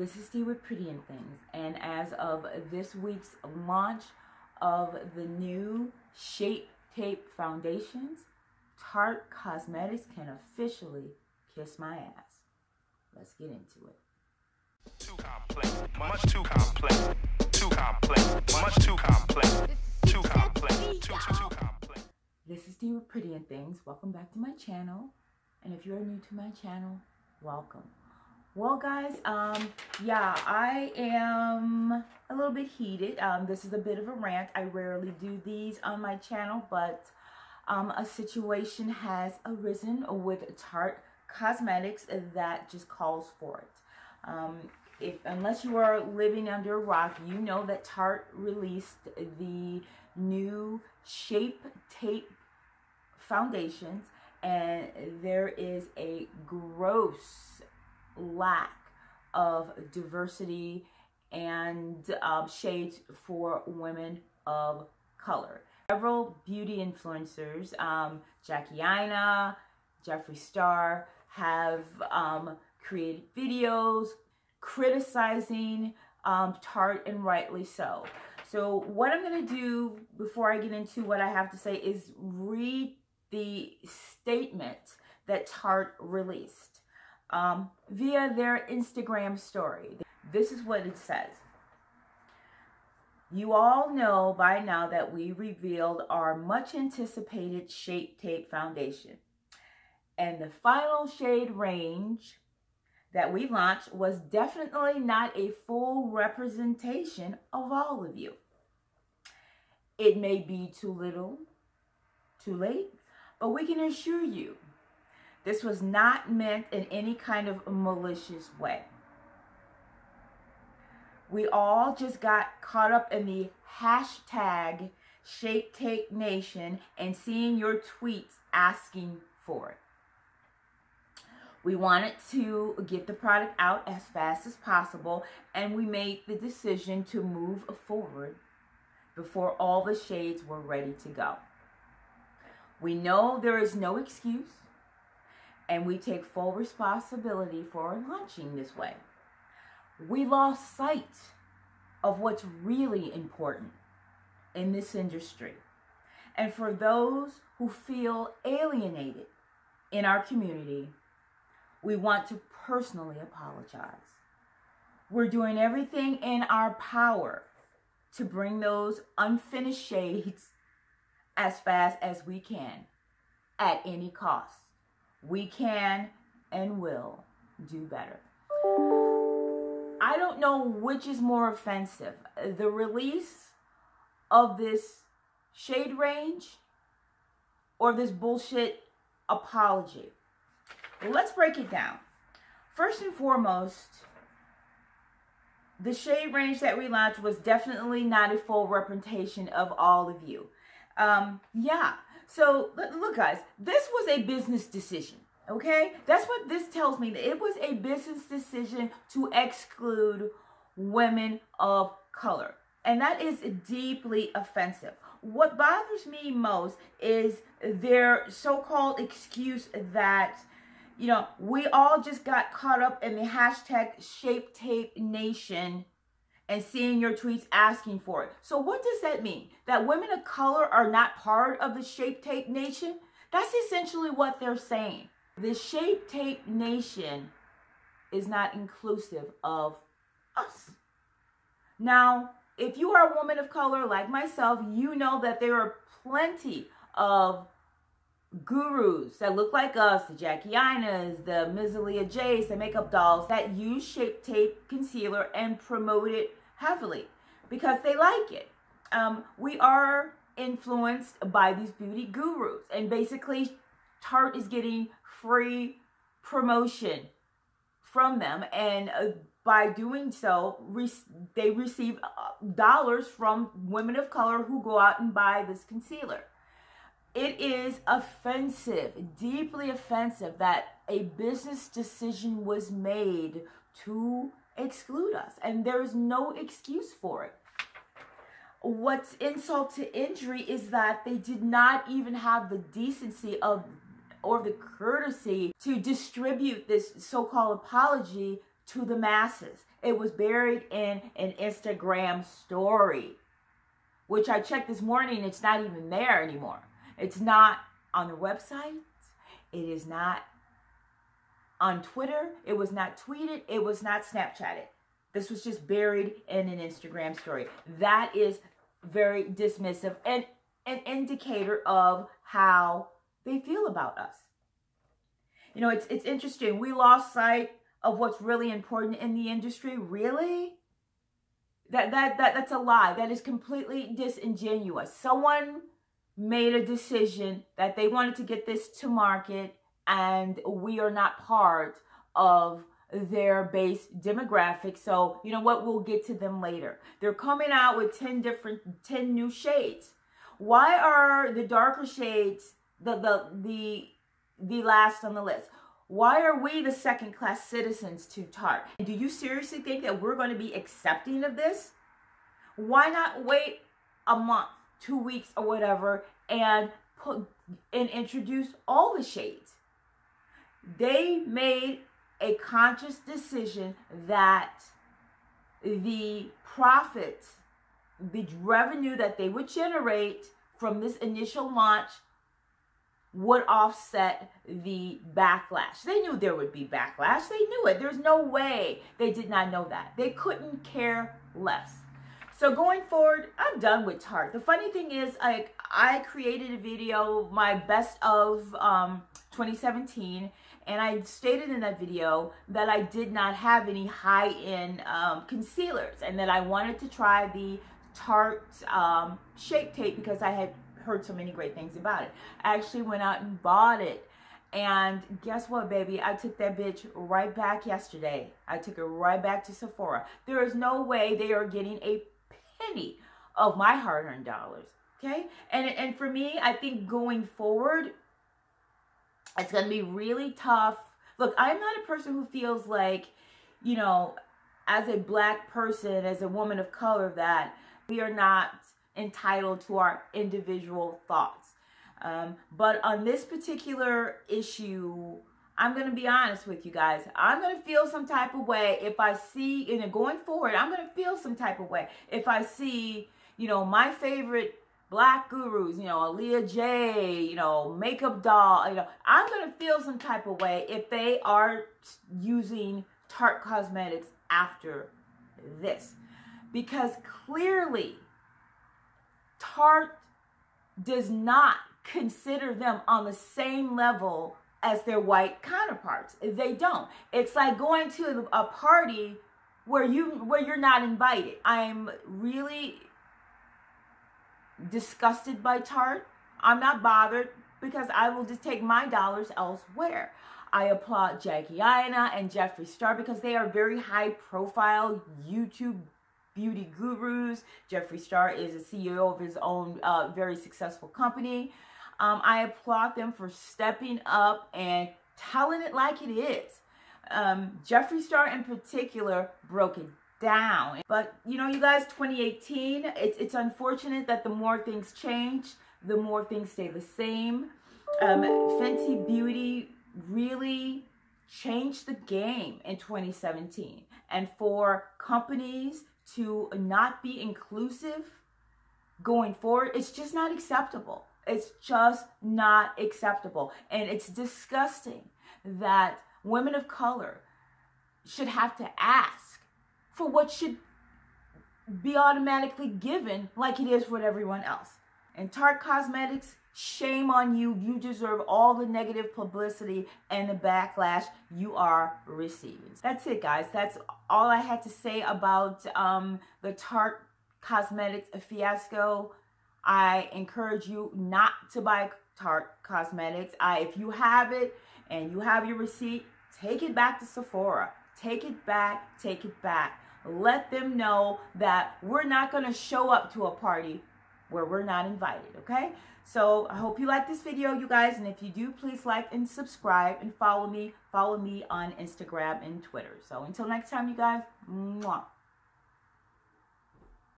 This is Dee with Pretty and Things, and as of this week's launch of the new Shape Tape foundations, Tarte Cosmetics can officially kiss my ass. Let's get into it. Too complex, much too complex, too complex, much too complex, too complex, too complex. This is Dee with Pretty and Things. Welcome back to my channel, and if you're new to my channel, welcome. Well, guys, yeah, I am a little bit heated. This is a bit of a rant. I rarely do these on my channel, but a situation has arisen with Tarte Cosmetics that just calls for it. Unless you are living under a rock, you know that Tarte released the new Shape Tape foundations, and there is a gross lack of diversity and shades for women of color. Several beauty influencers, Jackie Aina, Jeffree Star, have created videos criticizing Tarte, and rightly so. So what I'm going to do before I get into what I have to say is read the statement that Tarte released via their Instagram story. This is what it says. You all know by now that we revealed our much anticipated Shape Tape foundation, and the final shade range that we launched was definitely not a full representation of all of you. It may be too little, too late, but we can assure you this was not meant in any kind of malicious way. We all just got caught up in the hashtag Shape Tape Nation and seeing your tweets asking for it. We wanted to get the product out as fast as possible, and we made the decision to move forward before all the shades were ready to go. We know there is no excuse, and we take full responsibility for launching this way. We lost sight of what's really important in this industry. And for those who feel alienated in our community, we want to personally apologize. We're doing everything in our power to bring those unfinished shades as fast as we can at any cost. We can and will do better. I don't know which is more offensive, the release of this shade range or this bullshit apology. Well, let's break it down. First and foremost, the shade range that we launched was definitely not a full representation of all of you. Yeah. So, look, guys, this was a business decision, okay? That's what this tells me. It was a business decision to exclude women of color. And that is deeply offensive. What bothers me most is their so-called excuse that, you know, we all just got caught up in the hashtag Shape Tape Nation and seeing your tweets asking for it. So what does that mean? That women of color are not part of the Shape Tape Nation? That's essentially what they're saying. The Shape Tape Nation is not inclusive of us. Now, if you are a woman of color like myself, you know that there are plenty of gurus that look like us, the Jackie Ainas, the Ms. Aaliyah Jays, the makeup dolls that use Shape Tape concealer and promote it heavily because they like it. We are influenced by these beauty gurus, and basically Tarte is getting free promotion from them, and by doing so, they receive dollars from women of color who go out and buy this concealer. It is offensive, deeply offensive, that a business decision was made to exclude us, and there's no excuse for it. What's insult to injury is that they did not even have the decency of or the courtesy to distribute this so-called apology to the masses. It was buried in an Instagram story, which I checked this morning. It's not even there anymore. It's not on their website. It is not on Twitter. It was not tweeted. It was not Snapchatted. This was just buried in an Instagram story. That is very dismissive and an indicator of how they feel about us. You know, it's interesting. We lost sight of what's really important in the industry. Really? That's a lie. That is completely disingenuous. Someone made a decision that they wanted to get this to market, and we are not part of their base demographic. So you know what? We'll get to them later. They're coming out with 10 new shades. Why are the darker shades the last on the list? Why are we the second-class citizens to Tarte? Do you seriously think that we're going to be accepting of this? Why not wait a month, 2 weeks, or whatever, and introduce all the shades? They made a conscious decision that the profits, the revenue that they would generate from this initial launch would offset the backlash. They knew there would be backlash. They knew it. There's no way they did not know that. They couldn't care less. So going forward, I'm done with Tarte. The funny thing is, I created a video, my best of 2017, and I stated in that video that I did not have any high-end concealers, and that I wanted to try the Tarte Shape Tape because I had heard so many great things about it. I actually went out and bought it, and guess what, baby? I took that bitch right back yesterday. I took it right back to Sephora. There is no way they are getting a penny of my hard-earned dollars, okay? And for me, I think going forward, it's going to be really tough. Look, I'm not a person who feels like, you know, as a black person, as a woman of color, that we are not entitled to our individual thoughts. But on this particular issue, I'm going to be honest with you guys. I'm going to feel some type of way if I see, you know, going forward, I'm going to feel some type of way if I see, you know, my favorite black gurus, you know, Aaliyah J, you know, Makeup Doll, you know, I'm going to feel some type of way if they are using Tarte Cosmetics after this. Because clearly, Tarte does not consider them on the same level as their white counterparts. They don't. It's like going to a party where you're not invited. I'm really disgusted by Tarte. I'm not bothered because I will just take my dollars elsewhere. I applaud Jackie Aina and Jeffree Star because they are very high profile YouTube beauty gurus. Jeffree Star is a CEO of his own very successful company. I applaud them for stepping up and telling it like it is. Jeffree Star in particular broke it down. But you know, you guys, 2018, it's unfortunate that the more things change, the more things stay the same. Fenty Beauty really changed the game in 2017. And for companies to not be inclusive going forward, it's just not acceptable. It's just not acceptable. And it's disgusting that women of color should have to ask for what should be automatically given like it is with everyone else. And Tarte Cosmetics, shame on you. You deserve all the negative publicity and the backlash you are receiving. That's it, guys. That's all I had to say about the Tarte Cosmetics fiasco. I encourage you not to buy Tarte Cosmetics. If you have it and you have your receipt, take it back to Sephora. Take it back. Take it back. Let them know that we're not going to show up to a party where we're not invited, okay? So I hope you like this video, you guys, and if you do, please like and subscribe and follow me on Instagram and Twitter. So until next time, you guys, mwah.